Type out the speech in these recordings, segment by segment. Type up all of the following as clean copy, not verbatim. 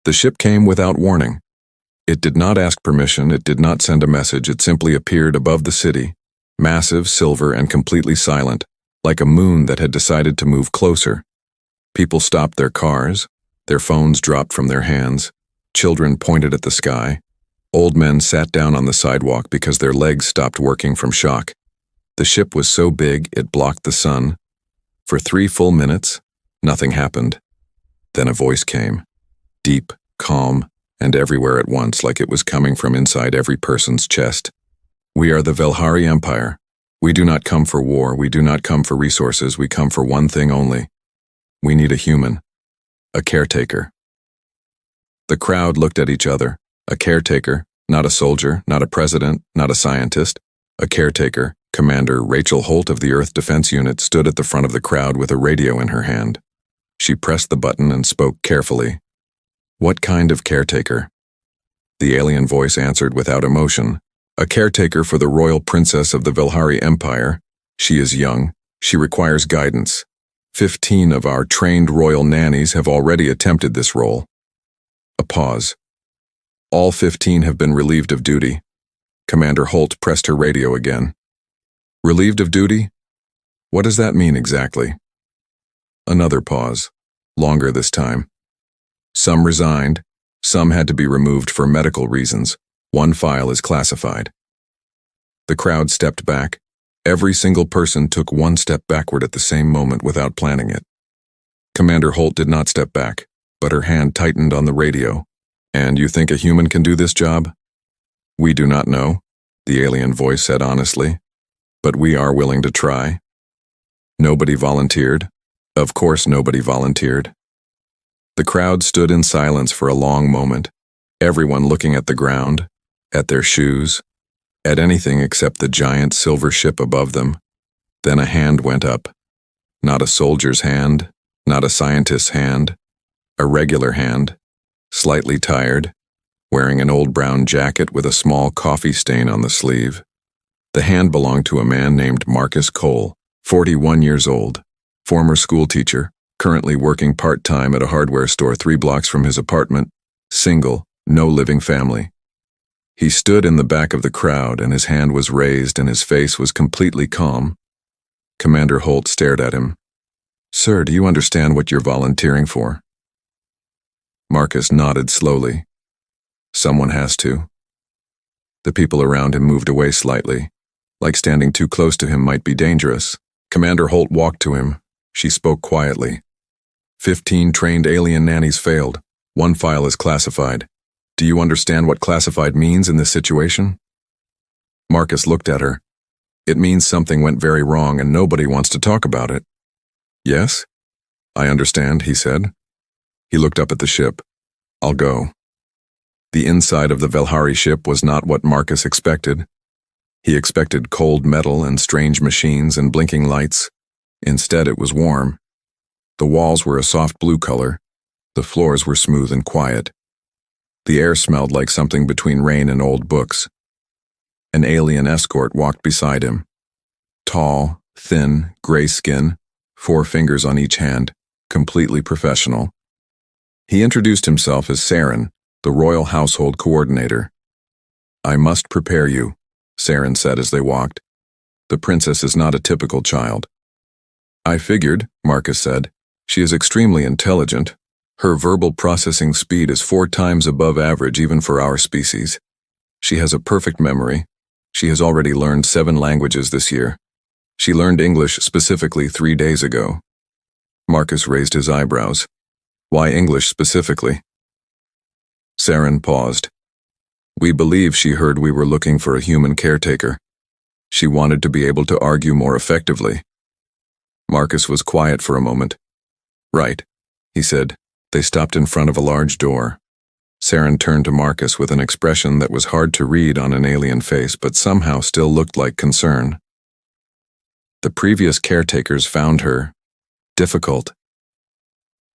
The ship came without warning. It did not ask permission, it did not send a message, it simply appeared above the city, massive, silver, and completely silent, like a moon that had decided to move closer. People stopped their cars, their phones dropped from their hands, children pointed at the sky, old men sat down on the sidewalk because their legs stopped working from shock. The ship was so big it blocked the sun. For 3 full minutes, nothing happened. Then a voice came, deep, calm, and everywhere at once, like it was coming from inside every person's chest. We are the Velhari Empire. We do not come for war, we do not come for resources, we come for one thing only. We need a human, a caretaker. The crowd looked at each other. A caretaker, not a soldier, not a president, not a scientist. A caretaker, Commander Rachel Holt of the Earth Defense Unit, stood at the front of the crowd with a radio in her hand. She pressed the button and spoke carefully. What kind of caretaker? The alien voice answered without emotion. A caretaker for the royal princess of the Velhari Empire. She is young. She requires guidance. 15 of our trained royal nannies have already attempted this role. A pause. All 15 have been relieved of duty. Commander Holt pressed her radio again. Relieved of duty? What does that mean exactly? Another pause. Longer this time. Some resigned. Some had to be removed for medical reasons. One file is classified. The crowd stepped back. Every single person took one step backward at the same moment without planning it. Commander Holt did not step back, but her hand tightened on the radio. And you think a human can do this job? We do not know, the alien voice said honestly. But we are willing to try. Nobody volunteered. Of course nobody volunteered. The crowd stood in silence for a long moment, everyone looking at the ground, at their shoes, at anything except the giant silver ship above them. Then a hand went up. Not a soldier's hand, not a scientist's hand, a regular hand, slightly tired, wearing an old brown jacket with a small coffee stain on the sleeve. The hand belonged to a man named Marcus Cole, 41 years old, former schoolteacher, currently working part-time at a hardware store 3 blocks from his apartment, single, no living family. He stood in the back of the crowd and his hand was raised and his face was completely calm. Commander Holt stared at him. Sir, do you understand what you're volunteering for? Marcus nodded slowly. Someone has to. The people around him moved away slightly, like standing too close to him might be dangerous. Commander Holt walked to him. She spoke quietly. 15 trained alien nannies failed. 1 file is classified. Do you understand what classified means in this situation? Marcus looked at her. It means something went very wrong and nobody wants to talk about it. Yes? I understand, he said. He looked up at the ship. I'll go. The inside of the Velhari ship was not what Marcus expected. He expected cold metal and strange machines and blinking lights. Instead, it was warm. The walls were a soft blue color. The floors were smooth and quiet. The air smelled like something between rain and old books. An alien escort walked beside him. Tall, thin, gray skin, 4 fingers on each hand, completely professional. He introduced himself as Saren, the royal household coordinator. I must prepare you, Saren said as they walked. The princess is not a typical child. I figured, Marcus said. She is extremely intelligent. Her verbal processing speed is 4 times above average even for our species. She has a perfect memory. She has already learned 7 languages this year. She learned English specifically 3 days ago. Marcus raised his eyebrows. Why English specifically? Saren paused. We believe she heard we were looking for a human caretaker. She wanted to be able to argue more effectively. Marcus was quiet for a moment. Right, he said. They stopped in front of a large door. Saren turned to Marcus with an expression that was hard to read on an alien face but somehow still looked like concern. The previous caretakers found her difficult.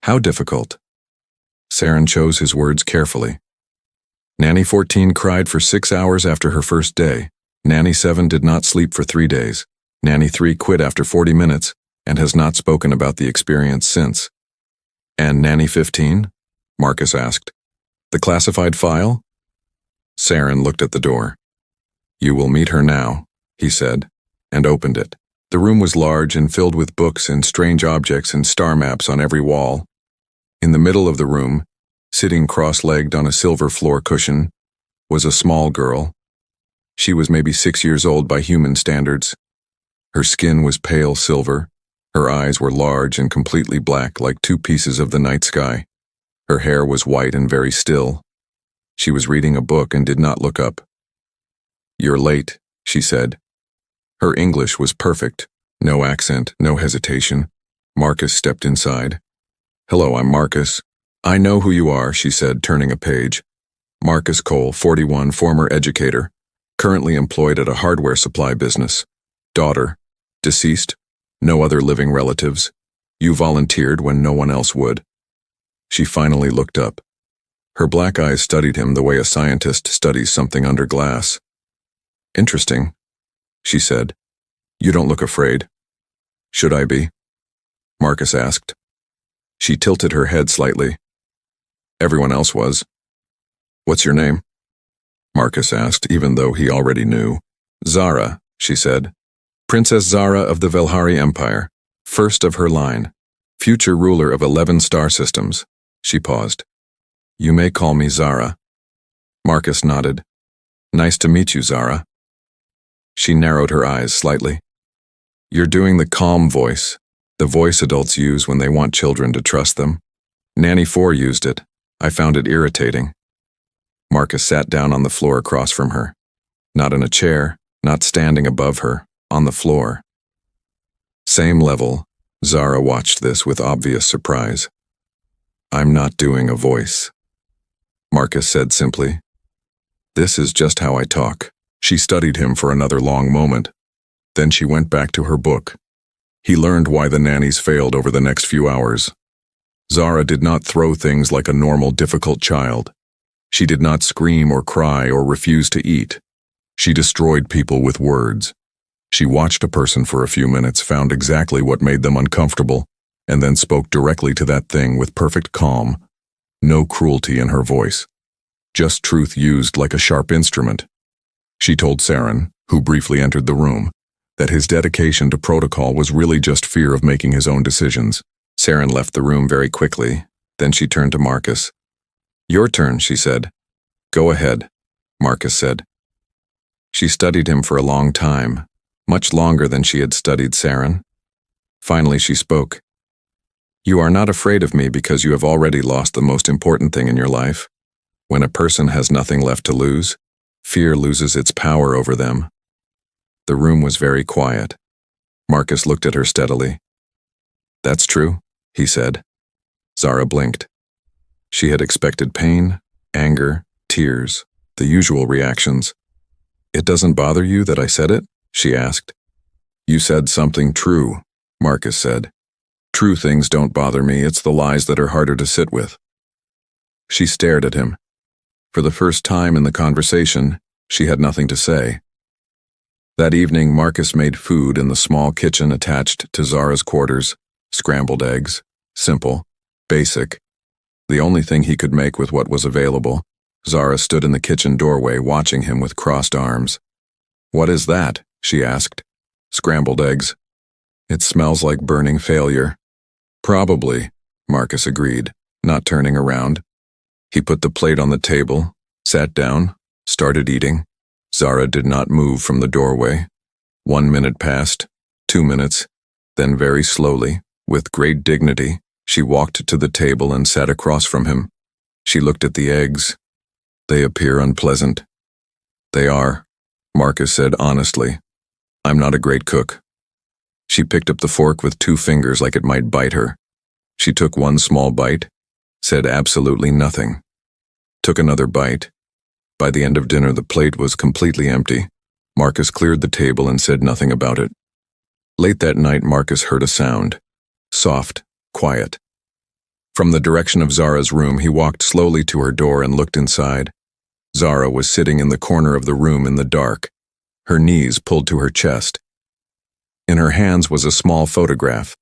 How difficult? Saren chose his words carefully. Nanny 14 cried for 6 hours after her first day. Nanny 7 did not sleep for 3 days. Nanny 3 quit after 40 minutes and has not spoken about the experience since. And Nanny 15? Marcus asked. The classified file? Saren looked at the door. You will meet her now, he said, and opened it. The room was large and filled with books and strange objects and star maps on every wall. In the middle of the room, sitting cross-legged on a silver floor cushion, was a small girl. She was maybe 6 years old by human standards. Her skin was pale silver. Her eyes were large and completely black like two pieces of the night sky. Her hair was white and very still. She was reading a book and did not look up. You're late, she said. Her English was perfect. No accent, no hesitation. Marcus stepped inside. Hello, I'm Marcus. I know who you are, she said, turning a page. Marcus Cole, 41, former educator, currently employed at a hardware supply business. Daughter, deceased, no other living relatives. You volunteered when no one else would. She finally looked up. Her black eyes studied him the way a scientist studies something under glass. Interesting, she said. You don't look afraid. Should I be? Marcus asked. She tilted her head slightly. Everyone else was. What's your name? Marcus asked, even though he already knew. Zara, she said. Princess Zara of the Velhari Empire, first of her line, future ruler of 11 star systems. She paused. You may call me Zara. Marcus nodded. Nice to meet you, Zara. She narrowed her eyes slightly. You're doing the calm voice, the voice adults use when they want children to trust them. Nanny 4 used it. I found it irritating. Marcus sat down on the floor across from her. Not in a chair, not standing above her, on the floor. Same level, Zara watched this with obvious surprise. I'm not doing a voice, Marcus said simply. This is just how I talk. She studied him for another long moment. Then she went back to her book. He learned why the nannies failed over the next few hours. Zara did not throw things like a normal, difficult child. She did not scream or cry or refuse to eat. She destroyed people with words. She watched a person for a few minutes, found exactly what made them uncomfortable, and then spoke directly to that thing with perfect calm. No cruelty in her voice. Just truth used like a sharp instrument. She told Saren, who briefly entered the room, that his dedication to protocol was really just fear of making his own decisions. Saren left the room very quickly. Then she turned to Marcus. Your turn, she said. Go ahead, Marcus said. She studied him for a long time, much longer than she had studied Saren. Finally she spoke. You are not afraid of me because you have already lost the most important thing in your life. When a person has nothing left to lose, fear loses its power over them. The room was very quiet. Marcus looked at her steadily. That's true, he said. Zara blinked. She had expected pain, anger, tears, the usual reactions. It doesn't bother you that I said it? She asked. You said something true, Marcus said. True things don't bother me, it's the lies that are harder to sit with. She stared at him. For the first time in the conversation, she had nothing to say. That evening, Marcus made food in the small kitchen attached to Zara's quarters. Scrambled eggs. Simple. Basic. The only thing he could make with what was available. Zara stood in the kitchen doorway watching him with crossed arms. What is that? She asked. Scrambled eggs. It smells like burning failure. Probably, Marcus agreed, not turning around. He put the plate on the table, sat down, started eating. Zara did not move from the doorway. 1 minute passed, 2 minutes, then very slowly, with great dignity, she walked to the table and sat across from him. She looked at the eggs. They appear unpleasant. They are, Marcus said honestly. I'm not a great cook. She picked up the fork with 2 fingers like it might bite her. She took 1 small bite, said absolutely nothing. Took another bite. By the end of dinner, the plate was completely empty. Marcus cleared the table and said nothing about it. Late that night, Marcus heard a sound. Soft, quiet. From the direction of Zara's room, he walked slowly to her door and looked inside. Zara was sitting in the corner of the room in the dark, her knees pulled to her chest. In her hands was a small photograph.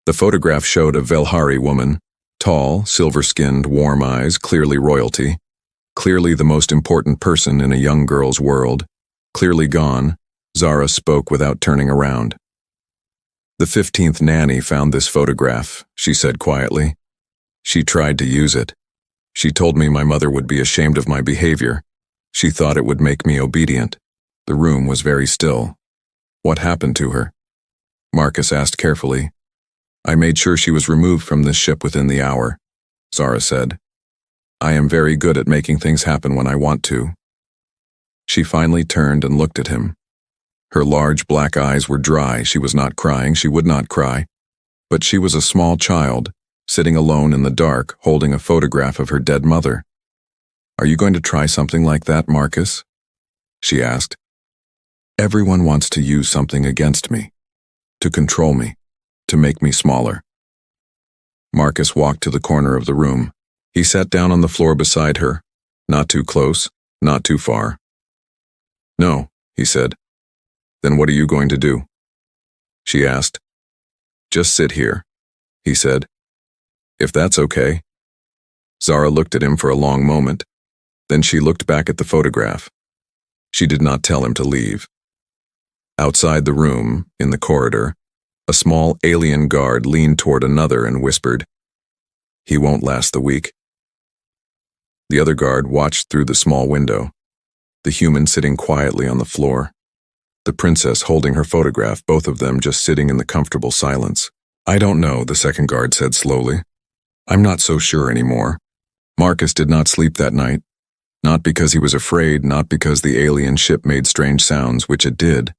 The photograph showed a Velhari woman, Tall, silver-skinned, warm eyes, clearly royalty. Clearly the most important person in a young girl's world. Clearly gone, Zara spoke without turning around. The 15th nanny found this photograph, she said quietly. She tried to use it. She told me my mother would be ashamed of my behavior. She thought it would make me obedient. The room was very still. What happened to her? Marcus asked carefully. I made sure she was removed from this ship within the hour, Zara said. I am very good at making things happen when I want to. She finally turned and looked at him. Her large black eyes were dry. She was not crying. She would not cry. But she was a small child, sitting alone in the dark, holding a photograph of her dead mother. Are you going to try something like that, Marcus? She asked. Everyone wants to use something against me, to control me, to make me smaller. Marcus walked to the corner of the room. He sat down on the floor beside her, not too close, not too far. No, he said. Then what are you going to do? She asked. Just sit here, he said. If that's okay. Zara looked at him for a long moment. Then she looked back at the photograph. She did not tell him to leave. Outside the room, in the corridor, a small alien guard leaned toward another and whispered, He won't last the week. The other guard watched through the small window, the human sitting quietly on the floor, the princess holding her photograph, both of them just sitting in the comfortable silence. I don't know, the second guard said slowly. I'm not so sure anymore. Marcus did not sleep that night, not because he was afraid, not because the alien ship made strange sounds, which it did,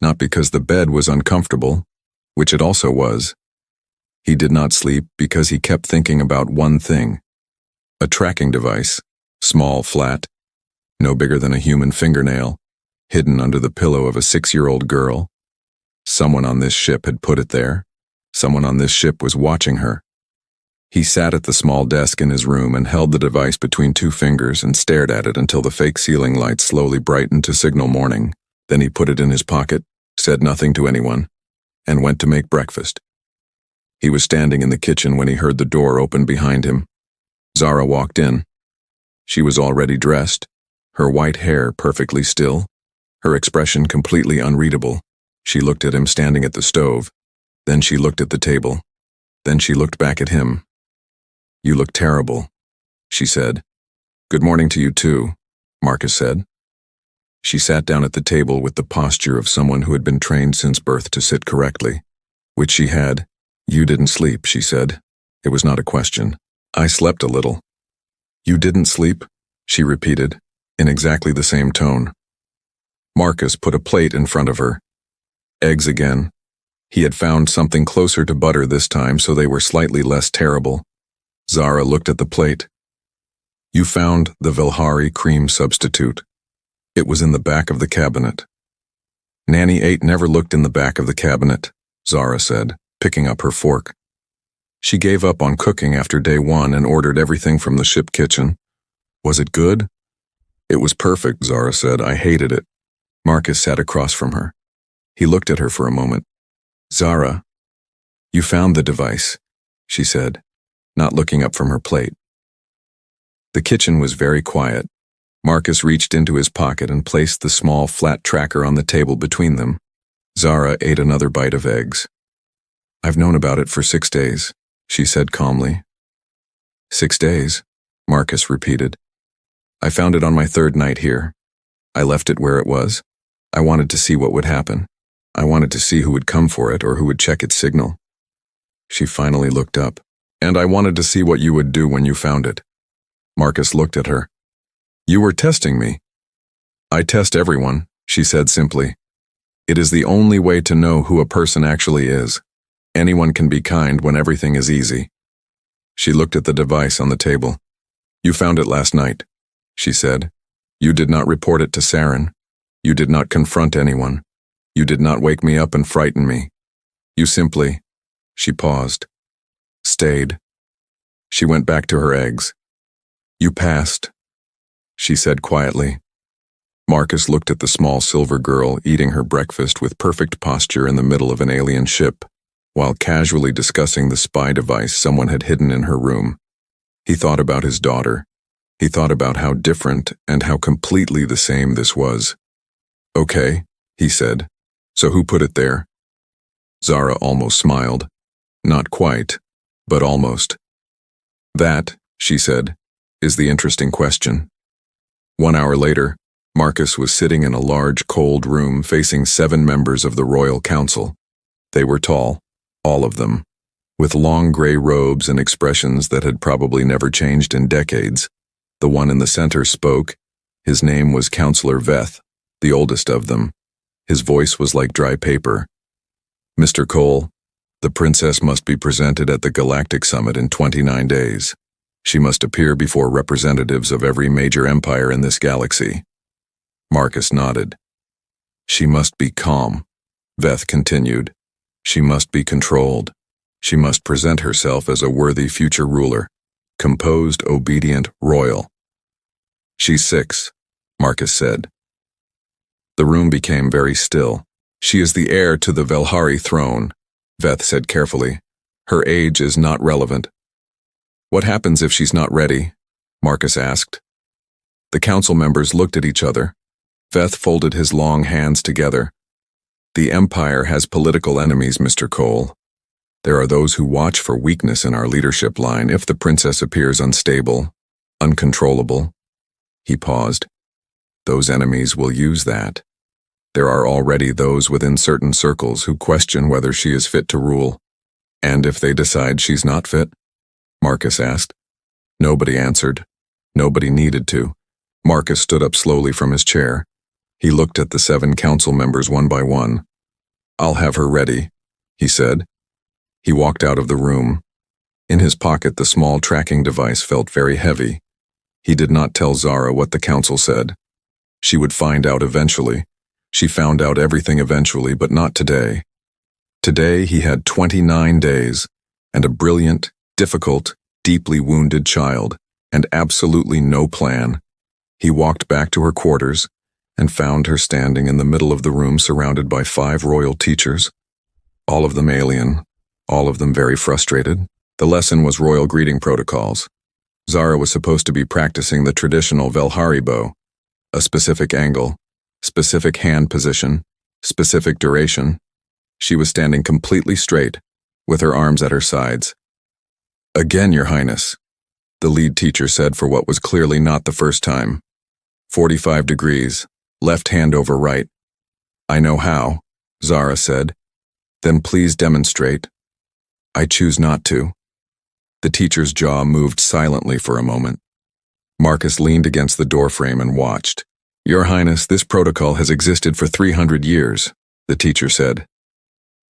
not because the bed was uncomfortable, which it also was. He did not sleep because he kept thinking about one thing. A tracking device, small, flat, no bigger than a human fingernail, hidden under the pillow of a 6-year-old girl. Someone on this ship had put it there. Someone on this ship was watching her. He sat at the small desk in his room and held the device between 2 fingers and stared at it until the fake ceiling lights slowly brightened to signal morning. Then he put it in his pocket, said nothing to anyone, and went to make breakfast. He was standing in the kitchen when he heard the door open behind him. Zara walked in. She was already dressed, her white hair perfectly still, her expression completely unreadable. She looked at him standing at the stove. Then she looked at the table. Then she looked back at him. You look terrible, she said. Good morning to you too, Marcus said. She sat down at the table with the posture of someone who had been trained since birth to sit correctly, which she had. You didn't sleep, she said. It was not a question. I slept a little. You didn't sleep, she repeated, in exactly the same tone. Marcus put a plate in front of her. Eggs again. He had found something closer to butter this time, so they were slightly less terrible. Zara looked at the plate. You found the Velhari cream substitute. It was in the back of the cabinet. Nanny 8 never looked in the back of the cabinet, Zara said, picking up her fork. She gave up on cooking after day 1 and ordered everything from the ship kitchen. Was it good? It was perfect, Zara said. I hated it. Marcus sat across from her. He looked at her for a moment. Zara, you found the device, she said, not looking up from her plate. The kitchen was very quiet. Marcus reached into his pocket and placed the small flat tracker on the table between them. Zara ate another bite of eggs. I've known about it for 6 days, she said calmly. 6 days, Marcus repeated. I found it on my 3rd night here. I left it where it was. I wanted to see what would happen. I wanted to see who would come for it or who would check its signal. She finally looked up. And I wanted to see what you would do when you found it. Marcus looked at her. You were testing me. I test everyone, she said simply. It is the only way to know who a person actually is. Anyone can be kind when everything is easy. She looked at the device on the table. You found it last night, she said. You did not report it to Saren. You did not confront anyone. You did not wake me up and frighten me. You simply, she paused, stayed. She went back to her eggs. You passed, she said quietly. Marcus looked at the small silver girl eating her breakfast with perfect posture in the middle of an alien ship. while casually discussing the spy device someone had hidden in her room. He thought about his daughter. He thought about how different and how completely the same this was. "Okay," he said. "So who put it there?" Zara almost smiled. Not quite, but almost. "That," she said, "is the interesting question." 1 hour later, Marcus was sitting in a large, cold room facing 7 members of the Royal Council. They were tall, all of them, with long gray robes and expressions that had probably never changed in decades. The one in the center spoke. His name was Counselor Veth, the oldest of them. His voice was like dry paper. "Mr. Cole, the princess must be presented at the Galactic Summit in 29 days. She must appear before representatives of every major empire in this galaxy." Marcus nodded. "She must be calm," Veth continued. "She must be controlled. She must present herself as a worthy future ruler, composed, obedient, royal." "She's 6, Marcus said. The room became very still. "She is the heir to the Velhari throne," Veth said carefully. "Her age is not relevant." "What happens if she's not ready?" Marcus asked. The council members looked at each other. Veth folded his long hands together. "The Empire has political enemies, Mr. Cole. There are those who watch for weakness in our leadership line if the princess appears unstable, uncontrollable." He paused. "Those enemies will use that. There are already those within certain circles who question whether she is fit to rule." "And if they decide she's not fit?" Marcus asked. Nobody answered. Nobody needed to. Marcus stood up slowly from his chair. He looked at the 7 council members one by one. "I'll have her ready," he said. He walked out of the room. In his pocket, the small tracking device felt very heavy. He did not tell Zara what the council said. She would find out eventually. She found out everything eventually, but not today. Today he had 29 days, and a brilliant, difficult, deeply wounded child, and absolutely no plan. He walked back to her quarters and found her standing in the middle of the room surrounded by 5 royal teachers, all of them alien, all of them very frustrated. The lesson was royal greeting protocols. Zara was supposed to be practicing the traditional Velhari bow, a specific angle, specific hand position, specific duration. She was standing completely straight, with her arms at her sides. "Again, Your Highness," the lead teacher said for what was clearly not the first time. 45 degrees, left hand over right. "I know how," Zara said. "Then please demonstrate." "I choose not to." The teacher's jaw moved silently for a moment. Marcus leaned against the doorframe and watched. "Your Highness, this protocol has existed for 300 years, the teacher said.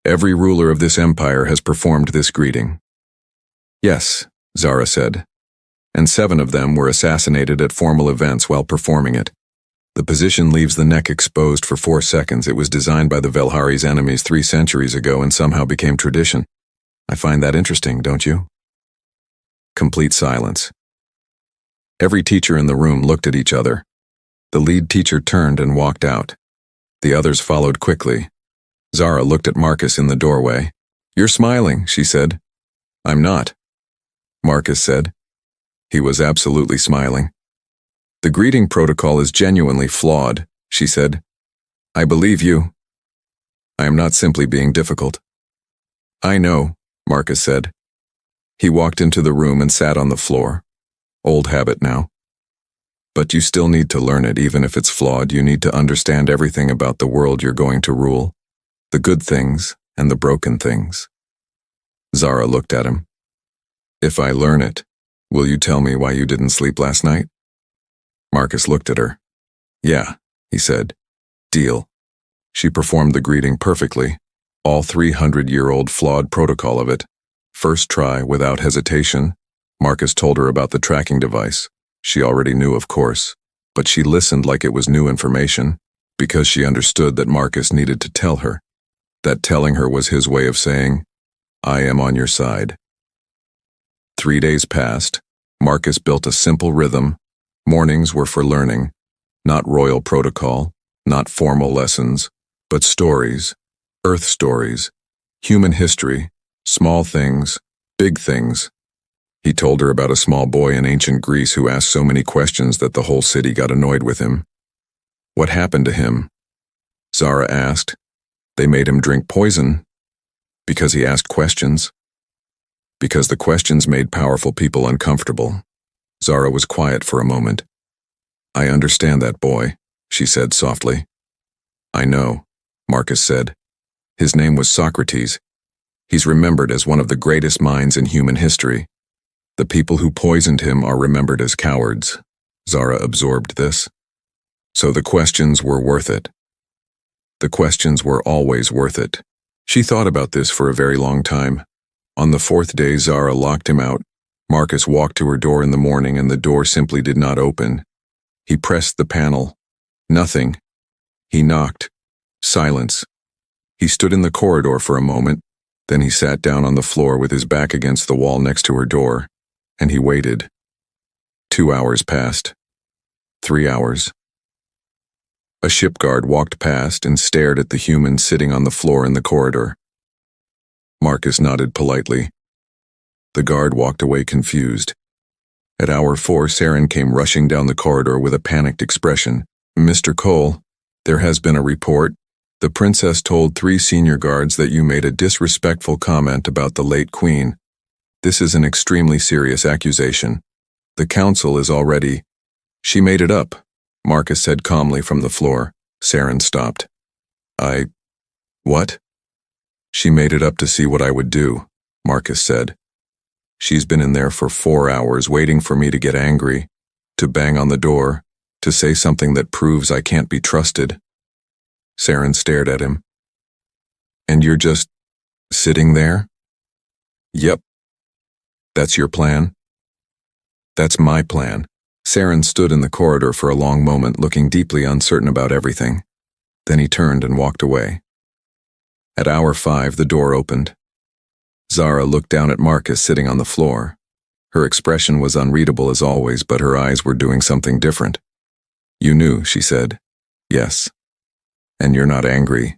"Every ruler of this empire has performed this greeting." "Yes," Zara said. "And 7 of them were assassinated at formal events while performing it. The position leaves the neck exposed for 4 seconds. It was designed by the Velhari's enemies 3 centuries ago and somehow became tradition. I find that interesting, don't you?" Complete silence. Every teacher in the room looked at each other. The lead teacher turned and walked out. The others followed quickly. Zara looked at Marcus in the doorway. "You're smiling," she said. "I'm not," Marcus said. He was absolutely smiling. "The greeting protocol is genuinely flawed," she said. "I believe you. I am not simply being difficult." "I know," Marcus said. He walked into the room and sat on the floor. Old habit now. "But you still need to learn it. Even if it's flawed, you need to understand everything about the world you're going to rule. The good things and the broken things." Zara looked at him. "If I learn it, will you tell me why you didn't sleep last night?" Marcus looked at her. "Yeah," he said. "Deal." She performed the greeting perfectly, all 300-year-old flawed protocol of it. First try, without hesitation. Marcus told her about the tracking device. She already knew, of course, but she listened like it was new information, because she understood that Marcus needed to tell her. That telling her was his way of saying, "I am on your side." 3 days passed. Marcus built a simple rhythm. Mornings were for learning, not royal protocol, not formal lessons, but stories, Earth stories, human history, Small things, big things. He told her about a small boy in ancient Greece who asked so many questions that the whole city got annoyed with him. What happened to him? Zara asked. They made him drink poison. Because he asked questions. Because the questions made powerful people uncomfortable. Zara was quiet for a moment. I understand that boy, she said softly. I know, Marcus said. His name was Socrates. He's remembered as one of the greatest minds in human history. The people who poisoned him are remembered as cowards. Zara absorbed this. So the questions were worth it. The questions were always worth it. She thought about this for a very long time. On the fourth day, Zara locked him out. Marcus walked to her door in the morning and the door simply did not open. He pressed the panel. Nothing. He knocked. Silence. He stood in the corridor for a moment, then he sat down on the floor with his back against the wall next to her door, and he waited. 2 hours passed. 3 hours. A ship guard walked past and stared at the human sitting on the floor in the corridor. Marcus nodded politely. The guard walked away confused. At hour 4, Saren came rushing down the corridor with a panicked expression. Mr. Cole, there has been a report. The princess told 3 senior guards that you made a disrespectful comment about the late queen. This is an extremely serious accusation. The council is already... She made it up, Marcus said calmly from the floor. Saren stopped. What? She made it up to see what I would do, Marcus said. She's been in there for 4 hours waiting for me to get angry, to bang on the door, to say something that proves I can't be trusted. Saren stared at him. And you're just sitting there? Yep. That's your plan? That's my plan. Saren stood in the corridor for a long moment, looking deeply uncertain about everything. Then he turned and walked away. At hour 5, the door opened. Zara looked down at Marcus sitting on the floor. Her expression was unreadable as always, but her eyes were doing something different. You knew, she said. Yes. And you're not angry?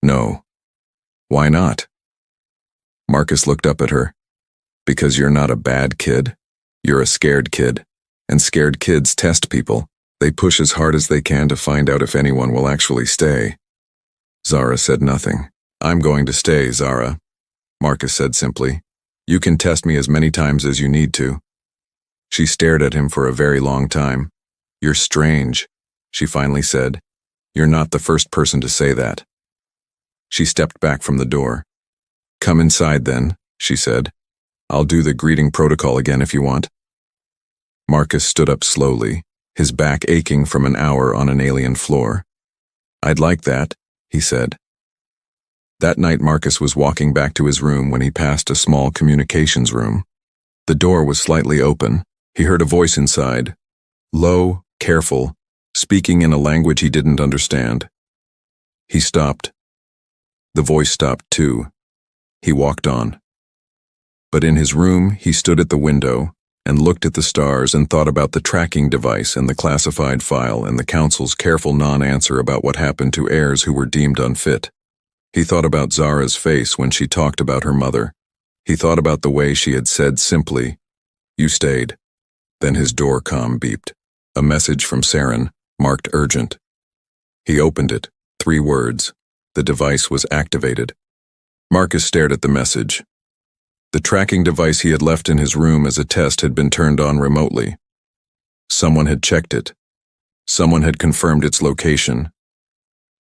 No. Why not? Marcus looked up at her. Because you're not a bad kid. You're a scared kid. And scared kids test people. They push as hard as they can to find out if anyone will actually stay. Zara said nothing. I'm going to stay, Zara. Marcus said simply. You can test me as many times as you need to. She stared at him for a very long time. You're strange, she finally said. You're not the first person to say that. She stepped back from the door. Come inside then, she said. I'll do the greeting protocol again if you want. Marcus stood up slowly, his back aching from an hour on an alien floor. I'd like that, he said. That night Marcus was walking back to his room when he passed a small communications room. The door was slightly open. He heard a voice inside, low, careful, speaking in a language he didn't understand. He stopped. The voice stopped too. He walked on. But in his room, he stood at the window and looked at the stars and thought about the tracking device and the classified file and the council's careful non-answer about what happened to heirs who were deemed unfit. He thought about Zara's face when she talked about her mother. He thought about the way she had said simply, "You stayed." Then his door comm beeped. A message from Saren, marked urgent. He opened it. 3 words. The device was activated. Marcus stared at the message. The tracking device he had left in his room as a test had been turned on remotely. Someone had checked it. Someone had confirmed its location.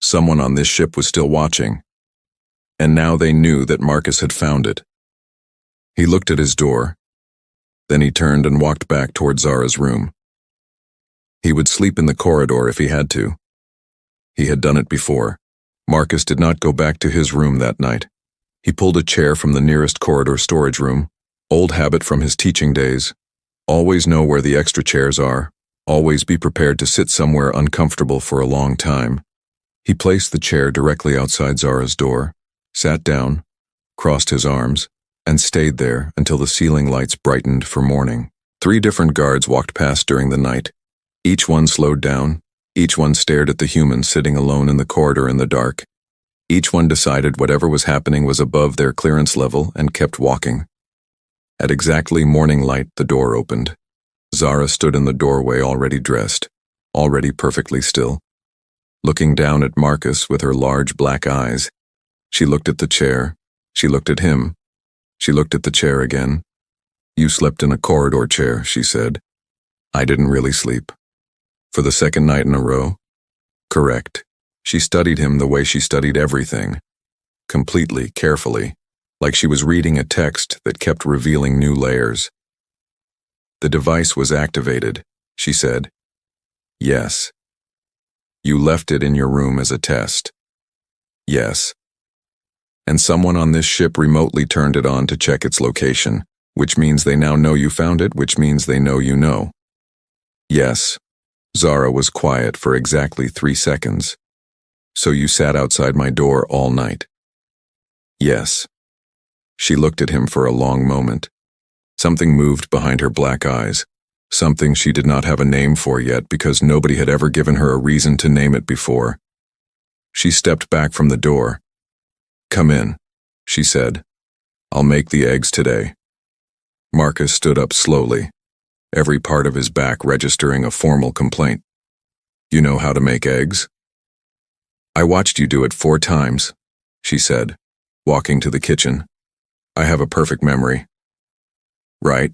Someone on this ship was still watching. And now they knew that Marcus had found it. He looked at his door. Then he turned and walked back toward Zara's room. He would sleep in the corridor if he had to. He had done it before. Marcus did not go back to his room that night. He pulled a chair from the nearest corridor storage room, old habit from his teaching days. Always know where the extra chairs are. Always be prepared to sit somewhere uncomfortable for a long time. He placed the chair directly outside Zara's door, sat down, crossed his arms, and stayed there until the ceiling lights brightened for morning. 3 different guards walked past during the night. Each one slowed down. Each one stared at the human sitting alone in the corridor in the dark. Each one decided whatever was happening was above their clearance level and kept walking. At exactly morning light, the door opened. Zara stood in the doorway already dressed, already perfectly still. Looking down at Marcus with her large black eyes, she looked at the chair, she looked at him, she looked at the chair again. "You slept in a corridor chair," she said. "I didn't really sleep." "For the second night in a row?" "Correct." She studied him the way she studied everything, completely, carefully, like she was reading a text that kept revealing new layers. "The device was activated," she said. "Yes." "You left it in your room as a test." "Yes." "And someone on this ship remotely turned it on to check its location, which means they now know you found it, which means they know you know." "Yes." Zara was quiet for exactly 3 seconds. "So you sat outside my door all night?" "Yes." She looked at him for a long moment. Something moved behind her black eyes, something she did not have a name for yet because nobody had ever given her a reason to name it before. She stepped back from the door. "Come in," she said. "I'll make the eggs today." Marcus stood up slowly, every part of his back registering a formal complaint. "You know how to make eggs?" "I watched you do it 4 times, she said, walking to the kitchen. "I have a perfect memory." "Right.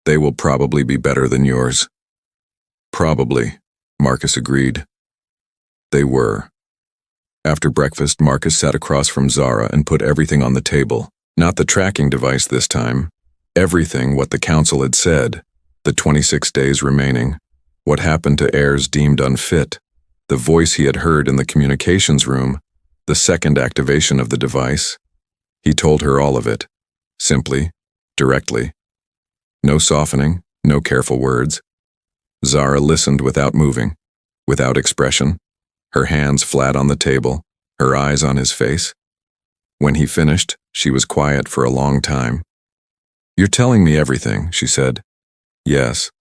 They will probably be better than yours." "Probably," Marcus agreed. They were. After breakfast, Marcus sat across from Zara and put everything on the table. Not the tracking device this time. Everything what the council had said. The 26 days remaining. What happened to heirs deemed unfit. The voice he had heard in the communications room. The second activation of the device. He told her all of it. Simply, directly. No softening, no careful words. Zara listened without moving, without expression, her hands flat on the table, her eyes on his face. When he finished, she was quiet for a long time. "You're telling me everything," she said. "Yes.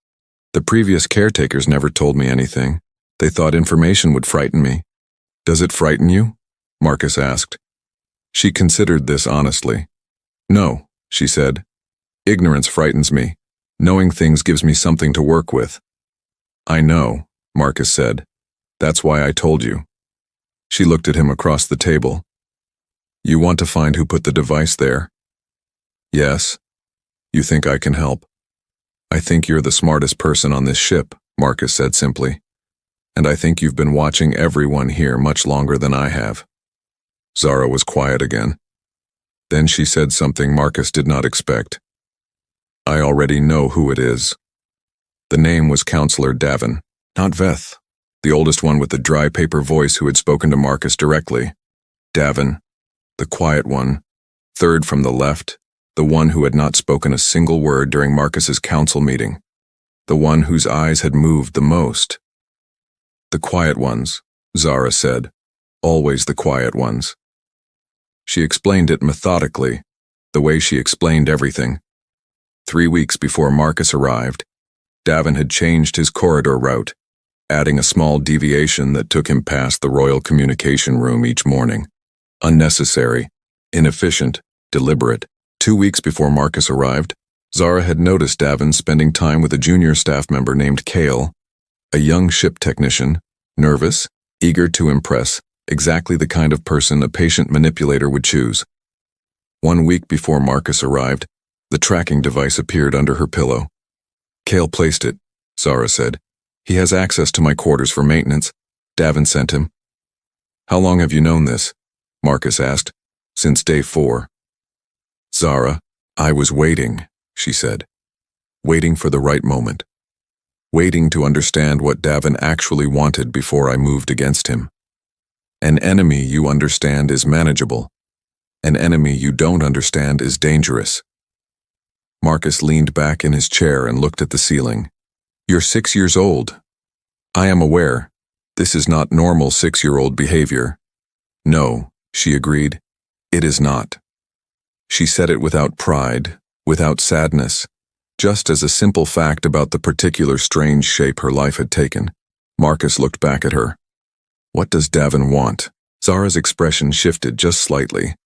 The previous caretakers never told me anything. They thought information would frighten me." "Does it frighten you?" Marcus asked. She considered this honestly. "No," she said. "Ignorance frightens me. Knowing things gives me something to work with." "I know," Marcus said. "That's why I told you." She looked at him across the table. "You want to find who put the device there?" "Yes." "You think I can help?" "I think you're the smartest person on this ship," Marcus said simply. "And I think you've been watching everyone here much longer than I have." Zara was quiet again. Then she said something Marcus did not expect. "I already know who it is." The name was Counselor Davin, not Veth, the oldest one with the dry paper voice who had spoken to Marcus directly. Davin, the quiet one, third from the left, the one who had not spoken a single word during Marcus's council meeting, the one whose eyes had moved the most. "The quiet ones," Zara said, "always the quiet ones." She explained it methodically, the way she explained everything. 3 weeks before Marcus arrived, Davin had changed his corridor route, adding a small deviation that took him past the royal communication room each morning. Unnecessary, inefficient, deliberate. 2 weeks before Marcus arrived, Zara had noticed Davin spending time with a junior staff member named Kale, a young ship technician, nervous, eager to impress, exactly the kind of person a patient manipulator would choose. 1 week before Marcus arrived, the tracking device appeared under her pillow. "Kale placed it," Zara said. "He has access to my quarters for maintenance. Davin sent him." "How long have you known this?" Marcus asked. "Since day 4. "Zara, I was waiting," she said. "Waiting for the right moment. Waiting to understand what Davin actually wanted before I moved against him. An enemy you understand is manageable. An enemy you don't understand is dangerous." Marcus leaned back in his chair and looked at the ceiling. "You're 6 years old. I am aware. This is not normal 6-year-old behavior." "No," she agreed. "It is not." She said it without pride, without sadness, just as a simple fact about the particular strange shape her life had taken. Marcus looked back at her. "What does Davin want?" Zara's expression shifted just slightly,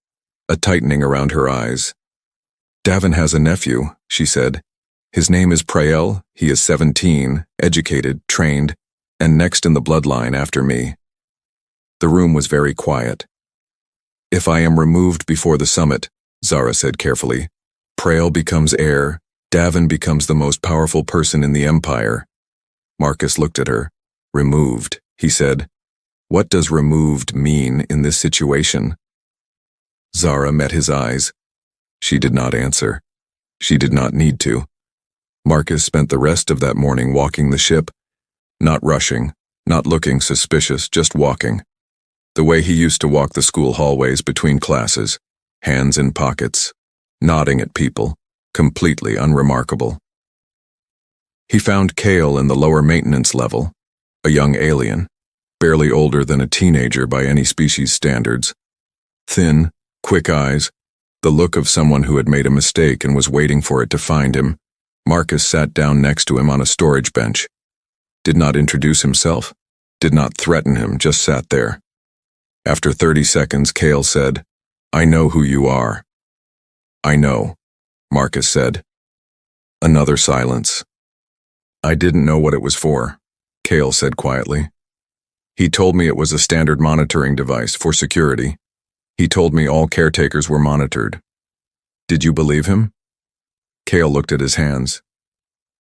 a tightening around her eyes. Davin has a nephew, she said. His name is Prael, he is 17, educated, trained, and next in the bloodline after me. The room was very quiet. If I am removed before the summit, Zara said carefully, Prael becomes heir, Davin becomes the most powerful person in the Empire. Marcus looked at her. Removed, he said. What does removed mean in this situation? Zara met his eyes. She did not answer. She did not need to. Marcus spent the rest of that morning walking the ship, not rushing, not looking suspicious, just walking. The way he used to walk the school hallways between classes, hands in pockets, nodding at people, completely unremarkable. He found Kale in the lower maintenance level, a young alien, barely older than a teenager by any species standards. Thin, quick eyes, the look of someone who had made a mistake and was waiting for it to find him. Marcus sat down next to him on a storage bench. Did not introduce himself, did not threaten him, just sat there. After 30 seconds, Kale said, I know who you are. I know, Marcus said. Another silence. I didn't know what it was for, Kale said quietly. He told me it was a standard monitoring device for security. He told me all caretakers were monitored. Did you believe him? Kale looked at his hands.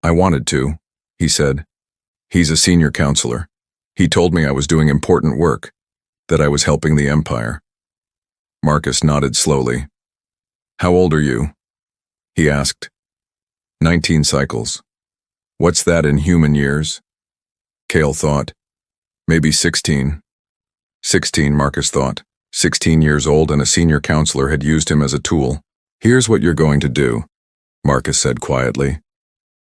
I wanted to, he said. He's a senior counselor. He told me I was doing important work, that I was helping the Empire. Marcus nodded slowly. How old are you? He asked. 19 cycles. What's that in human years? Kale thought. Maybe 16. 16, Marcus thought. 16 years old and a senior counselor had used him as a tool. Here's what you're going to do, Marcus said quietly.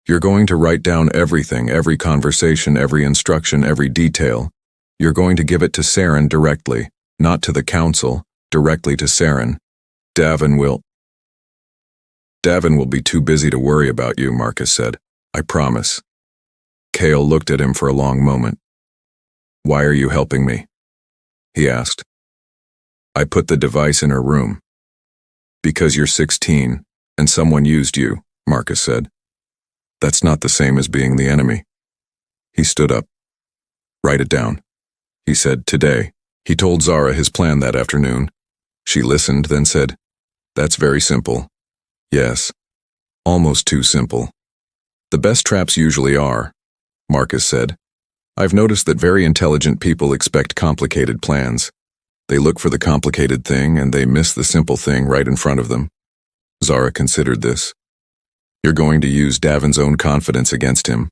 You're going to write down everything, every conversation, every instruction, every detail. You're going to give it to Saren directly, not to the council, directly to Saren. Davin will be too busy to worry about you, Marcus said. I promise. Kale looked at him for a long moment. Why are you helping me? He asked. I put the device in her room. Because you're 16, and someone used you, Marcus said. That's not the same as being the enemy. He stood up. Write it down, he said, today. He told Zara his plan that afternoon. She listened, then said, That's very simple. Yes, almost too simple. The best traps usually are, Marcus said. I've noticed that very intelligent people expect complicated plans. They look for the complicated thing and they miss the simple thing right in front of them. Zara considered this. You're going to use Davin's own confidence against him.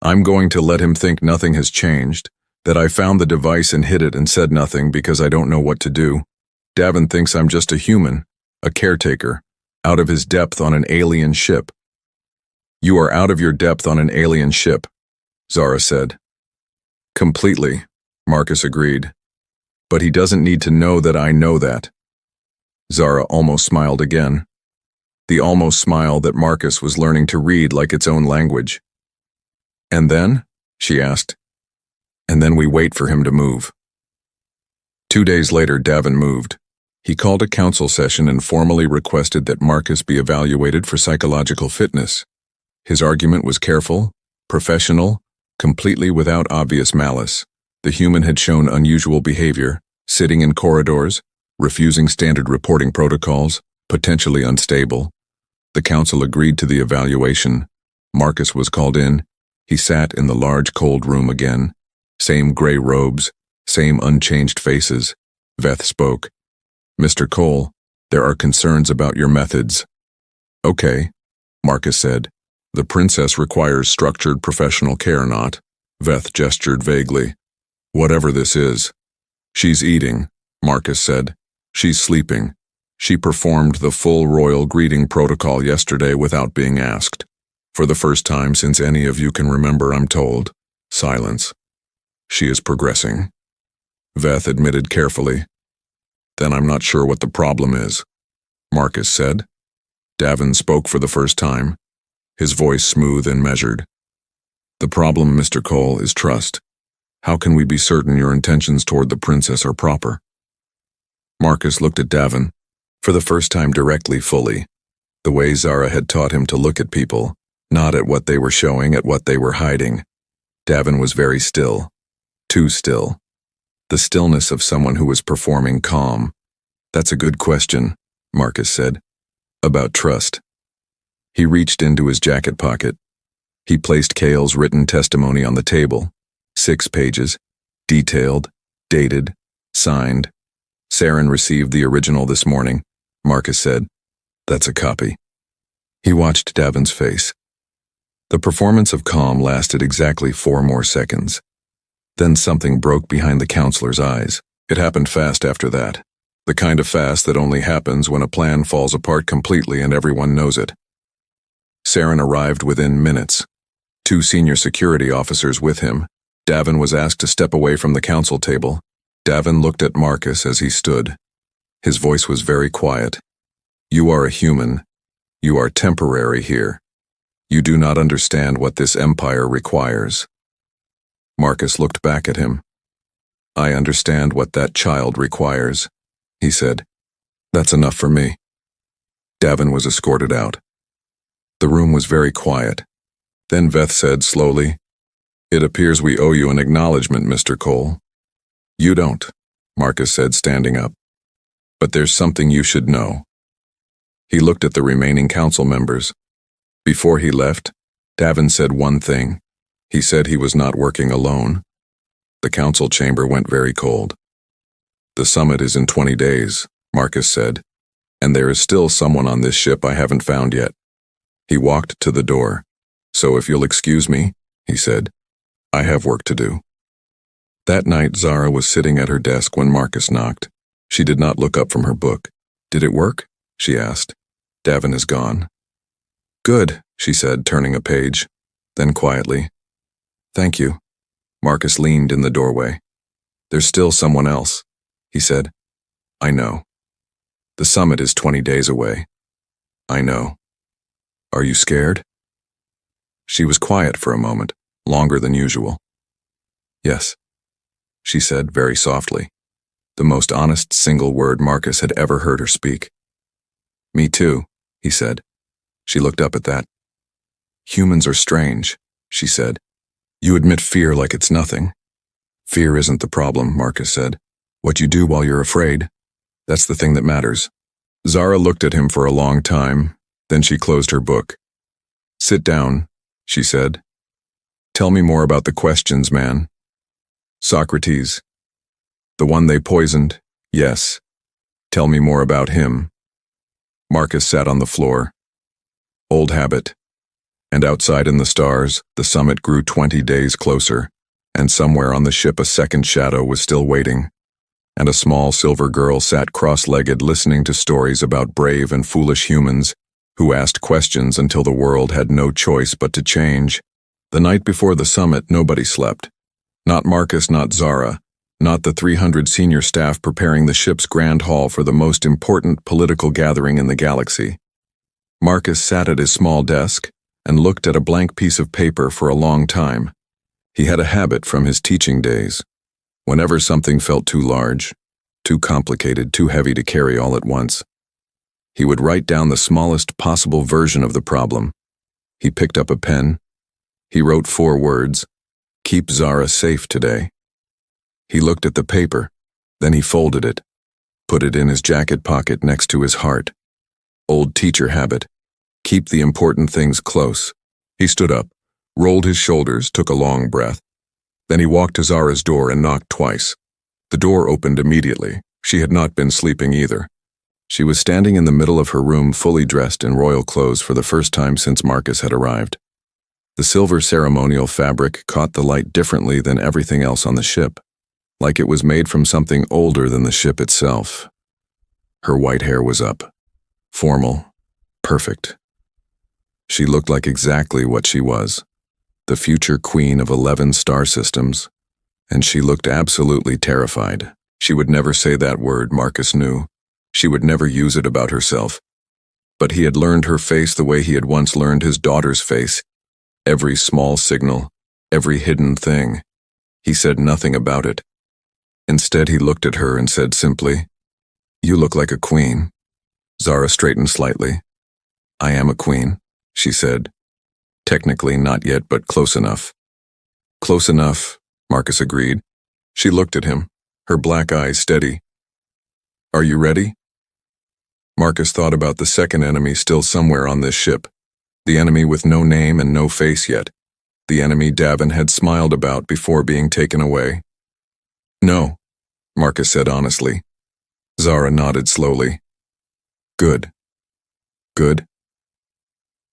I'm going to let him think nothing has changed, that I found the device and hid it and said nothing because I don't know what to do. Davin thinks I'm just a human, a caretaker, out of his depth on an alien ship. You are out of your depth on an alien ship, Zara said. Completely, Marcus agreed. But he doesn't need to know that I know that. Zara almost smiled again. The almost smile that Marcus was learning to read like its own language. And then? She asked. And then we wait for him to move. 2 days later, Davin moved. He called a council session and formally requested that Marcus be evaluated for psychological fitness. His argument was careful, professional, completely without obvious malice. The human had shown unusual behavior, sitting in corridors, refusing standard reporting protocols, potentially unstable. The council agreed to the evaluation. Marcus was called in. He sat in the large cold room again. Same gray robes, same unchanged faces. Veth spoke. Mr. Cole, there are concerns about your methods. Okay, Marcus said. The princess requires structured professional care, not? Veth gestured vaguely. Whatever this is. She's eating, Marcus said. She's sleeping. She performed the full royal greeting protocol yesterday without being asked. For the first time since any of you can remember, I'm told. Silence. She is progressing. Veth admitted carefully. Then I'm not sure what the problem is, Marcus said. Davin spoke for the first time, his voice smooth and measured. The problem, Mr. Cole, is trust. How can we be certain your intentions toward the princess are proper? Marcus looked at Davin, for the first time directly, fully, the way Zara had taught him to look at people, not at what they were showing, at what they were hiding. Davin was very still, too still. The stillness of someone who was performing calm. That's a good question, Marcus said. About trust. He reached into his jacket pocket. He placed Kale's written testimony on the table. 6 pages, detailed, dated, signed. Saren received the original this morning, Marcus said. That's a copy. He watched Davin's face. The performance of calm lasted exactly 4 more seconds. Then something broke behind the counselor's eyes. It happened fast after that. The kind of fast that only happens when a plan falls apart completely and everyone knows it. Saren arrived within minutes. 2 senior security officers with him. Davin was asked to step away from the council table. Davin looked at Marcus as he stood. His voice was very quiet. You are a human. You are temporary here. You do not understand what this empire requires. Marcus looked back at him. I understand what that child requires, he said. That's enough for me. Davin was escorted out. The room was very quiet. Then Veth said slowly, It appears we owe you an acknowledgement, Mr. Cole. You don't, Marcus said, standing up. But there's something you should know. He looked at the remaining council members. Before he left, Davin said one thing. He said he was not working alone. The council chamber went very cold. The summit is in 20 days, Marcus said, and there is still someone on this ship I haven't found yet. He walked to the door. So if you'll excuse me, he said, I have work to do. That night, Zara was sitting at her desk when Marcus knocked. She did not look up from her book. Did it work? She asked. Davin is gone. Good, she said, turning a page. Then quietly, Thank you. Marcus leaned in the doorway. There's still someone else, he said. I know. The summit is 20 days away. I know. Are you scared? She was quiet for a moment, longer than usual. Yes, she said very softly, the most honest single word Marcus had ever heard her speak. Me too, he said. She looked up at that. Humans are strange, she said. You admit fear like it's nothing. Fear isn't the problem, Marcus said. What you do while you're afraid, that's the thing that matters. Zara looked at him for a long time, then she closed her book. Sit down, she said. Tell me more about the questions, man. Socrates. The one they poisoned, yes. Tell me more about him. Marcus sat on the floor. Old habit. And outside in the stars, the summit grew 20 days closer, and somewhere on the ship a second shadow was still waiting. And a small silver girl sat cross-legged listening to stories about brave and foolish humans who asked questions until the world had no choice but to change. The night before the summit, nobody slept. Not Marcus, not Zara, not the 300 senior staff preparing the ship's grand hall for the most important political gathering in the galaxy. Marcus sat at his small desk and looked at a blank piece of paper for a long time. He had a habit from his teaching days. Whenever something felt too large, too complicated, too heavy to carry all at once, he would write down the smallest possible version of the problem. He picked up a pen. He wrote 4 words, Keep Zara safe today. He looked at the paper, then he folded it, put it in his jacket pocket next to his heart. Old teacher habit. Keep the important things close. He stood up, rolled his shoulders, took a long breath. Then he walked to Zara's door and knocked twice. The door opened immediately. She had not been sleeping either. She was standing in the middle of her room, fully dressed in royal clothes for the first time since Marcus had arrived. The silver ceremonial fabric caught the light differently than everything else on the ship, like it was made from something older than the ship itself. Her white hair was up. Formal. Perfect. She looked like exactly what she was, the future queen of 11 star systems, and she looked absolutely terrified. She would never say that word, Marcus knew. She would never use it about herself. But he had learned her face the way he had once learned his daughter's face. Every small signal, every hidden thing. He said nothing about it. Instead, he looked at her and said simply, You look like a queen. Zara straightened slightly. I am a queen, she said. Technically not yet, but close enough. Close enough, Marcus agreed. She looked at him, her black eyes steady. Are you ready? Marcus thought about the second enemy still somewhere on this ship. The enemy with no name and no face yet. The enemy Davin had smiled about before being taken away. No, Marcus said honestly. Zara nodded slowly. Good. Good?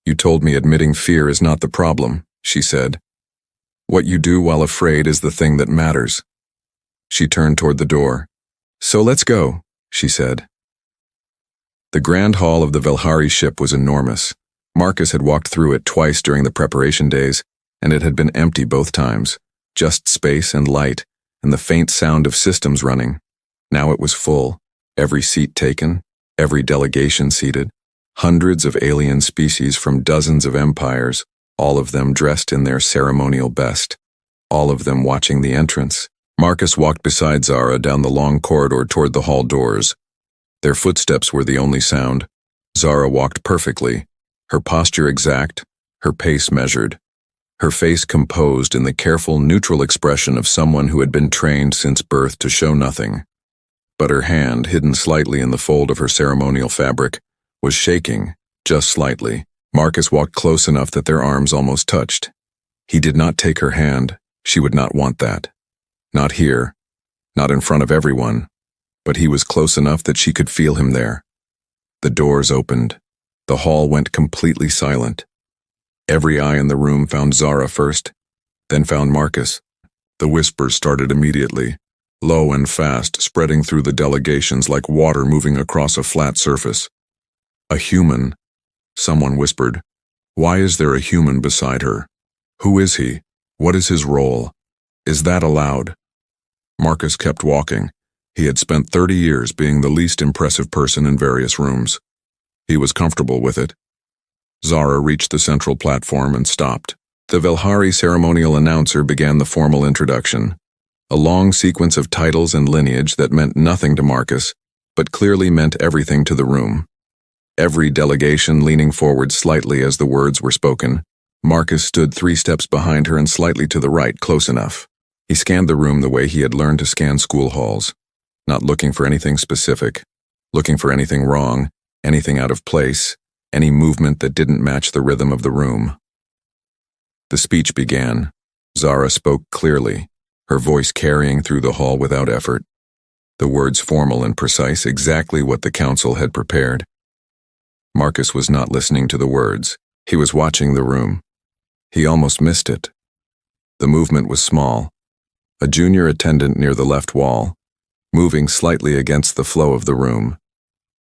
You told me admitting fear is not the problem, she said. What you do while afraid is the thing that matters. She turned toward the door. So let's go, she said. The grand hall of the Velhari ship was enormous. Marcus had walked through it twice during the preparation days, and it had been empty both times, just space and light, and the faint sound of systems running. Now it was full, every seat taken, every delegation seated, hundreds of alien species from dozens of empires, all of them dressed in their ceremonial best, all of them watching the entrance. Marcus walked beside Zara down the long corridor toward the hall doors. Their footsteps were the only sound. Zara walked perfectly, her posture exact, her pace measured, her face composed in the careful, neutral expression of someone who had been trained since birth to show nothing. But her hand, hidden slightly in the fold of her ceremonial fabric, was shaking, just slightly. Marcus walked close enough that their arms almost touched. He did not take her hand. She would not want that. Not here, not in front of everyone, but he was close enough that she could feel him there. The doors opened. The hall went completely silent. Every eye in the room found Zara first, then found Marcus. The whispers started immediately, low and fast, spreading through the delegations like water moving across a flat surface. A human, someone whispered. Why is there a human beside her? Who is he? What is his role? Is that allowed? Marcus kept walking. He had spent 30 years being the least impressive person in various rooms. He was comfortable with it. Zara reached the central platform and stopped. The Velhari ceremonial announcer began the formal introduction, a long sequence of titles and lineage that meant nothing to Marcus, but clearly meant everything to the room. Every delegation leaning forward slightly as the words were spoken. Marcus stood 3 steps behind her and slightly to the right, close enough. He scanned the room the way he had learned to scan school halls, not looking for anything specific, looking for anything wrong, anything out of place, any movement that didn't match the rhythm of the room. The speech began. Zara spoke clearly, her voice carrying through the hall without effort. The words formal and precise, exactly what the council had prepared. Marcus was not listening to the words. He was watching the room. He almost missed it. The movement was small. A junior attendant near the left wall, moving slightly against the flow of the room.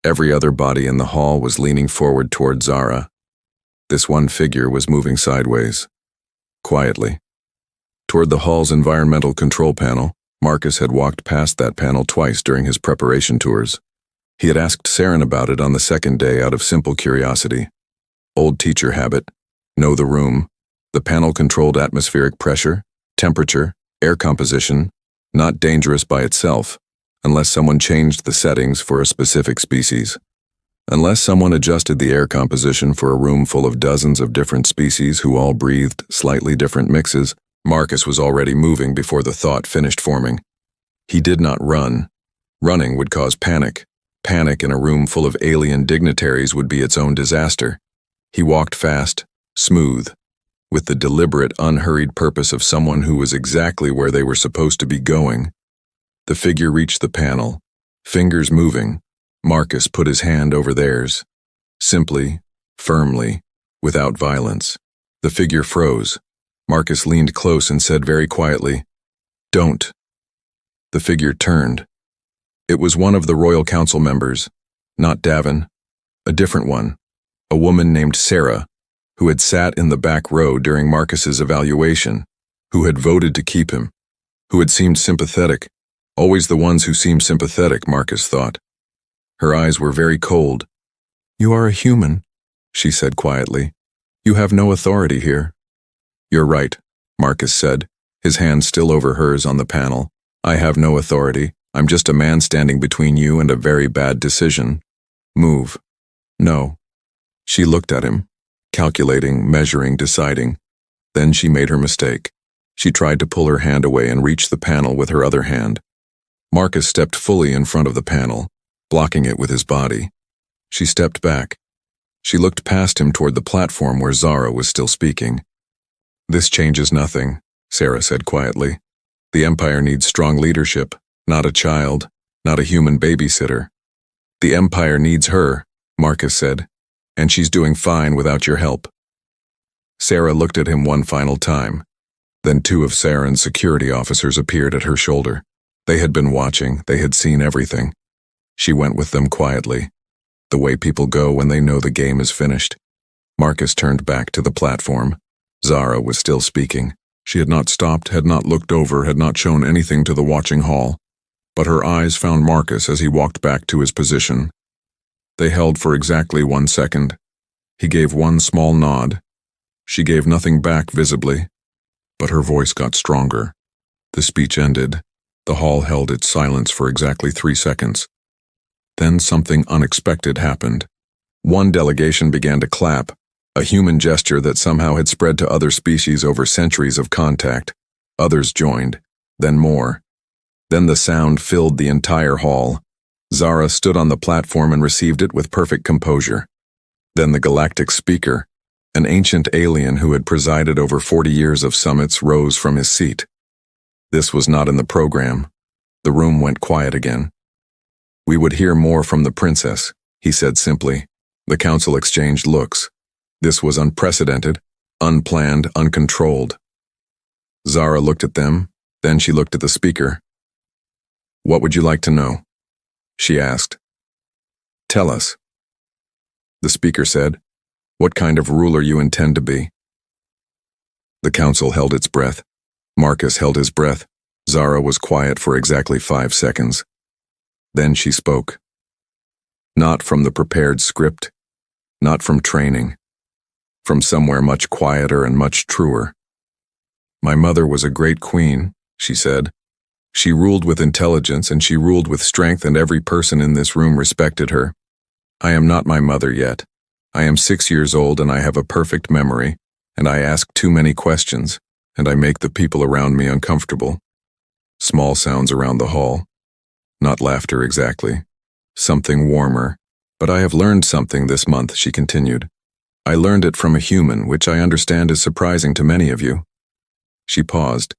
Every other body in the hall was leaning forward toward Zara. This one figure was moving sideways, quietly. Toward the hall's environmental control panel. Marcus had walked past that panel twice during his preparation tours. He had asked Saren about it on the second day out of simple curiosity. Old teacher habit, know the room, the panel controlled atmospheric pressure, temperature, air composition, not dangerous by itself, unless someone changed the settings for a specific species. Unless someone adjusted the air composition for a room full of dozens of different species who all breathed slightly different mixes, Marcus was already moving before the thought finished forming. He did not run. Running would cause panic. Panic in a room full of alien dignitaries would be its own disaster. He walked fast, smooth, with the deliberate, unhurried purpose of someone who was exactly where they were supposed to be going. The figure reached the panel, fingers moving. Marcus put his hand over theirs. Simply, firmly, without violence. The figure froze. Marcus leaned close and said very quietly, "Don't." The figure turned. It was one of the Royal Council members, not Davin, a different one, a woman named Sarah, who had sat in the back row during Marcus's evaluation, who had voted to keep him, who had seemed sympathetic, always the ones who seemed sympathetic, Marcus thought. Her eyes were very cold. "You are a human," she said quietly. "You have no authority here." "You're right," Marcus said, his hand still over hers on the panel. "I have no authority. I'm just a man standing between you and a very bad decision. Move. No. She looked at him, calculating, measuring, deciding. Then she made her mistake. She tried to pull her hand away and reach the panel with her other hand. Marcus stepped fully in front of the panel, blocking it with his body. She stepped back. She looked past him toward the platform where Zara was still speaking. This changes nothing, Sarah said quietly. The Empire needs strong leadership, not a child, not a human babysitter. The Empire needs her, Marcus said, and she's doing fine without your help. Sarah looked at him one final time. Then two of Saren's security officers appeared at her shoulder. They had been watching, they had seen everything. She went with them quietly, the way people go when they know the game is finished. Marcus turned back to the platform. Zara was still speaking. She had not stopped, had not looked over, had not shown anything to the watching hall. But her eyes found Marcus as he walked back to his position. They held for exactly 1 second. He gave one small nod. She gave nothing back visibly, but her voice got stronger. The speech ended. The hall held its silence for exactly 3 seconds. Then something unexpected happened. One delegation began to clap, a human gesture that somehow had spread to other species over centuries of contact. Others joined, then more. Then the sound filled the entire hall. Zara stood on the platform and received it with perfect composure. Then the galactic speaker, an ancient alien who had presided over 40 years of summits, rose from his seat. This was not in the program. The room went quiet again. We would hear more from the princess, he said simply. The council exchanged looks. This was unprecedented, unplanned, uncontrolled. Zara looked at them, then she looked at the speaker. What would you like to know? She asked. Tell us. The speaker said, what kind of ruler you intend to be. The council held its breath. Marcus held his breath. Zara was quiet for exactly 5 seconds. Then she spoke. Not from the prepared script, not from training, from somewhere much quieter and much truer. My mother was a great queen, she said. She ruled with intelligence and she ruled with strength, and every person in this room respected her. I am not my mother yet. I am 6 years old and I have a perfect memory, and I ask too many questions, and I make the people around me uncomfortable. Small sounds around the hall. Not laughter exactly. Something warmer. But I have learned something this month, she continued. I learned it from a human, which I understand is surprising to many of you. She paused.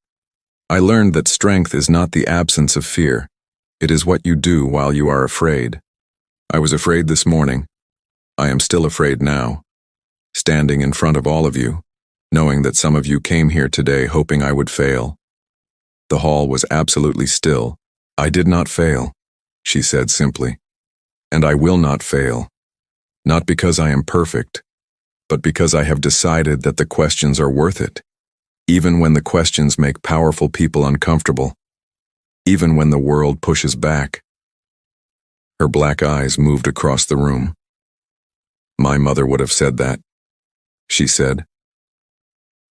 I learned that strength is not the absence of fear. It is what you do while you are afraid. I was afraid this morning. I am still afraid now. Standing in front of all of you, knowing that some of you came here today hoping I would fail. The hall was absolutely still. I did not fail, she said simply. And I will not fail. Not because I am perfect, but because I have decided that the questions are worth it. Even when the questions make powerful people uncomfortable. Even when the world pushes back. Her black eyes moved across the room. My mother would have said that, she said.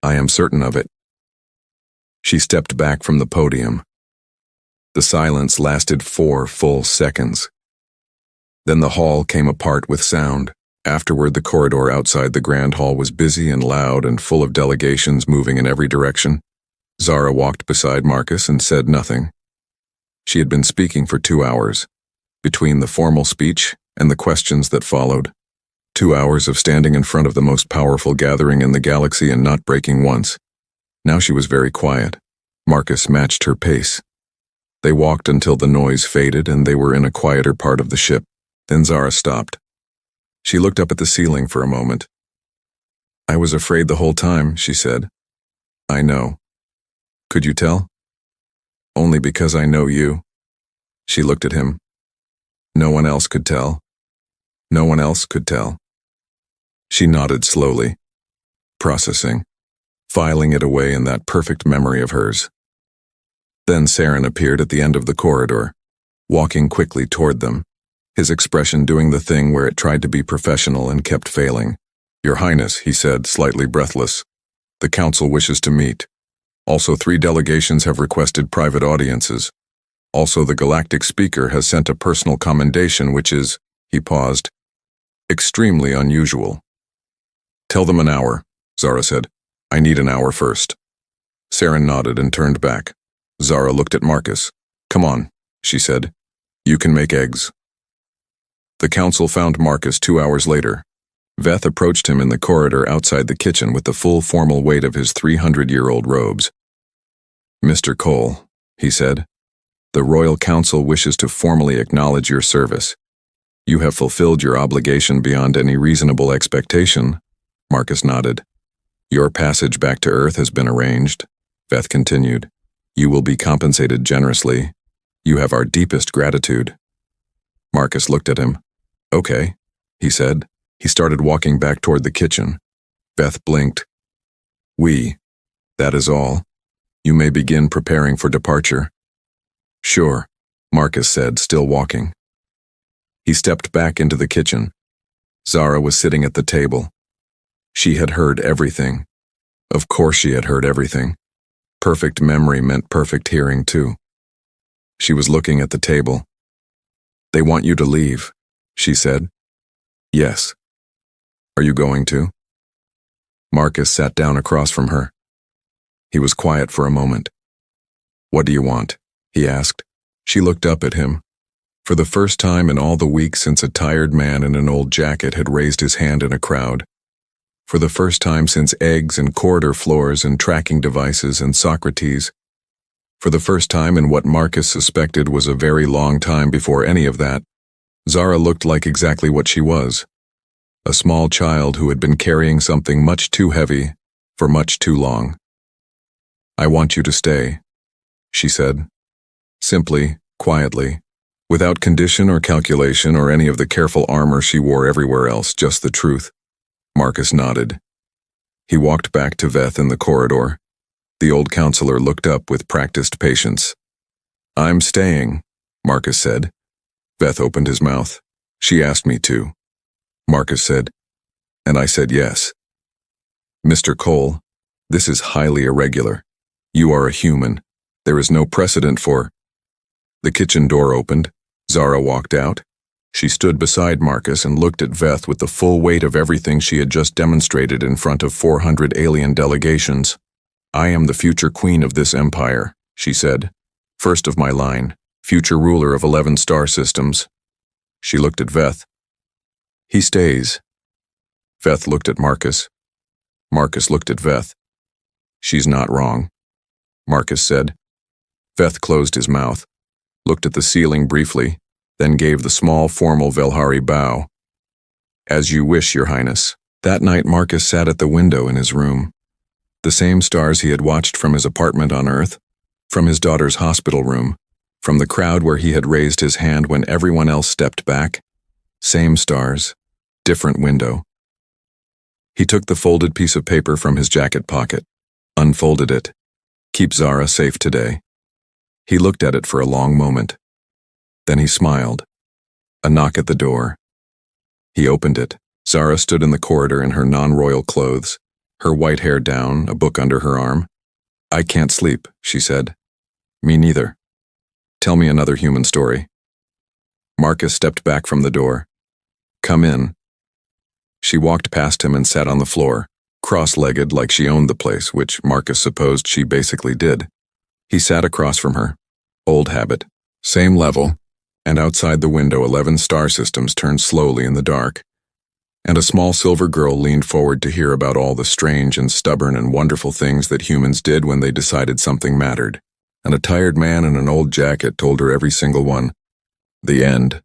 I am certain of it. She stepped back from the podium. The silence lasted 4 full seconds. Then the hall came apart with sound. Afterward, the corridor outside the grand hall was busy and loud and full of delegations moving in every direction. Zara walked beside Marcus and said nothing. She had been speaking for 2 hours, between the formal speech and the questions that followed. 2 hours of standing in front of the most powerful gathering in the galaxy and not breaking once. Now she was very quiet. Marcus matched her pace. They walked until the noise faded and they were in a quieter part of the ship. Then Zara stopped. She looked up at the ceiling for a moment. I was afraid the whole time, she said. I know. Could you tell? Only because I know you. She looked at him. No one else could tell. No one else could tell. She nodded slowly, processing, filing it away in that perfect memory of hers. Then Saren appeared at the end of the corridor, walking quickly toward them, his expression doing the thing where it tried to be professional and kept failing. Your Highness, he said, slightly breathless. The council wishes to meet. Also, 3 delegations have requested private audiences. Also, the galactic speaker has sent a personal commendation which is, he paused, extremely unusual. Tell them an hour, Zara said. I need an hour first. Saren nodded and turned back. Zara looked at Marcus. Come on, she said. You can make eggs. The council found Marcus 2 hours later. Veth approached him in the corridor outside the kitchen with the full formal weight of his 300-year-old robes. Mr. Cole, he said, the Royal Council wishes to formally acknowledge your service. You have fulfilled your obligation beyond any reasonable expectation. Marcus nodded. Your passage back to Earth has been arranged, Veth continued. You will be compensated generously. You have our deepest gratitude. Marcus looked at him. Okay, he said. He started walking back toward the kitchen. Veth blinked. That is all. You may begin preparing for departure. Sure, Marcus said, still walking. He stepped back into the kitchen. Zara was sitting at the table. She had heard everything. Of course she had heard everything. Perfect memory meant perfect hearing, too. She was looking at the table. They want you to leave, she said. Yes. Are you going to? Marcus sat down across from her. He was quiet for a moment. What do you want? He asked. She looked up at him. For the first time in all the weeks since a tired man in an old jacket had raised his hand in a crowd. For the first time since eggs and corridor floors and tracking devices and Socrates. For the first time in what Marcus suspected was a very long time before any of that, Zara looked like exactly what she was. A small child who had been carrying something much too heavy for much too long. I want you to stay, she said. Simply, quietly, without condition or calculation or any of the careful armor she wore everywhere else, just the truth. Marcus nodded. He walked back to Veth in the corridor. The old counselor looked up with practiced patience. I'm staying, Marcus said. Veth opened his mouth. She asked me to. Marcus said, and I said yes. Mr. Cole, this is highly irregular. You are a human. There is no precedent for... The kitchen door opened. Zara walked out. She stood beside Marcus and looked at Veth with the full weight of everything she had just demonstrated in front of 400 alien delegations. I am the future queen of this empire, she said. First of my line, future ruler of 11 star systems. She looked at Veth. He stays. Veth looked at Marcus. Marcus looked at Veth. She's not wrong, Marcus said. Veth closed his mouth, looked at the ceiling briefly, then gave the small, formal Velhari bow. As you wish, Your Highness. That night Marcus sat at the window in his room. The same stars he had watched from his apartment on Earth, from his daughter's hospital room, from the crowd where he had raised his hand when everyone else stepped back. Same stars, different window. He took the folded piece of paper from his jacket pocket, unfolded it. Keep Zara safe today. He looked at it for a long moment. Then he smiled. A knock at the door. He opened it. Zara stood in the corridor in her non-royal clothes, her white hair down, a book under her arm. I can't sleep, she said. Me neither. Tell me another human story. Marcus stepped back from the door. Come in. She walked past him and sat on the floor, cross-legged like she owned the place, which Marcus supposed she basically did. He sat across from her. Old habit. Same level. And outside the window 11 star systems turned slowly in the dark. And a small silver girl leaned forward to hear about all the strange and stubborn and wonderful things that humans did when they decided something mattered. And a tired man in an old jacket told her every single one. The end.